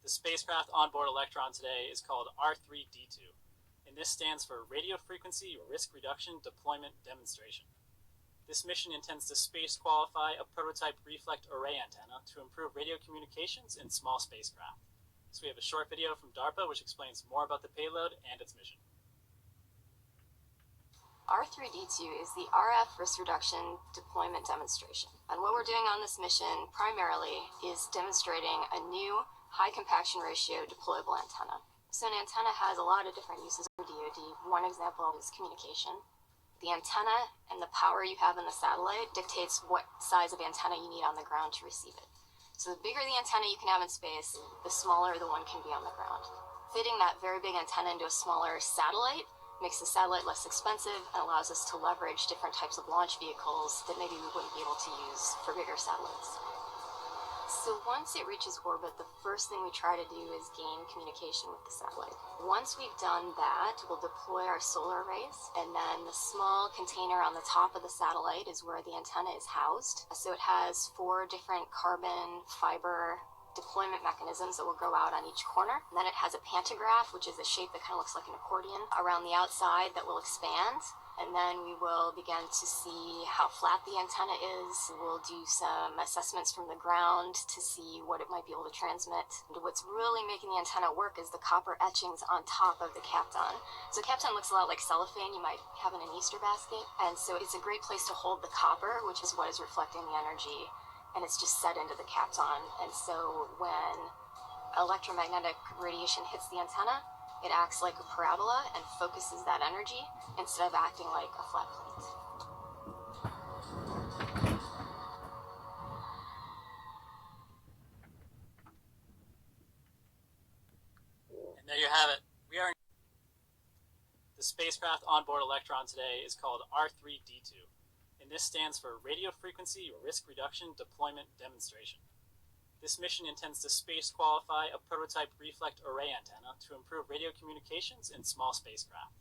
The spacecraft on board Electron today is called R2D3, and this stands for Radio Frequency Risk Reduction Deployment Demonstration. This mission intends to space qualify a prototype reflect array antenna to improve radio communications in small spacecraft. So we have a short video from DARPA which explains more about the payload and its mission. R2D3 is the RF risk reduction deployment demonstration. And what we're doing on this mission primarily is demonstrating a new high compaction ratio deployable antenna. So an antenna has a lot of different uses for DoD. One example is communication. The antenna and the power you have in the satellite dictates what size of antenna you need on the ground to receive it. So the bigger the antenna you can have in space, the smaller the one can be on the ground. Fitting that very big antenna into a smaller satellite makes the satellite less expensive and allows us to leverage different types of launch vehicles that maybe we wouldn't be able to use for bigger satellites. So once it reaches orbit, the first thing we try to do is gain communication with the satellite. Once we've done that, we'll deploy our solar arrays, and then the small container on the top of the satellite is where the antenna is housed. So it has 4 different carbon fiber deployment mechanisms that will go out on each corner. And then it has a pantograph, which is a shape that kind of looks like an accordion, around the outside that will expand. And then we will begin to see how flat the antenna is. We'll do some assessments from the ground to see what it might be able to transmit. And what's really making the antenna work is the copper etchings on top of the kapton. So kapton looks a lot like cellophane you might have in an Easter basket. And so it's a great place to hold the copper, which is what is reflecting the energy. And it's just set into the kapton. And so when electromagnetic radiation hits the antenna, it acts like a parabola and focuses that energy instead of acting like a flat plate. And there you have it. The spacecraft on board Electron today is called R2D3, and this stands for Radio Frequency Risk Reduction Deployment Demonstration. This mission intends to space qualify a prototype reflect array antenna to improve radio communications in small spacecraft.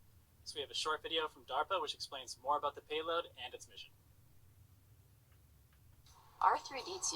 So we have a short video from DARPA which explains more about the payload and its mission. R2D3 is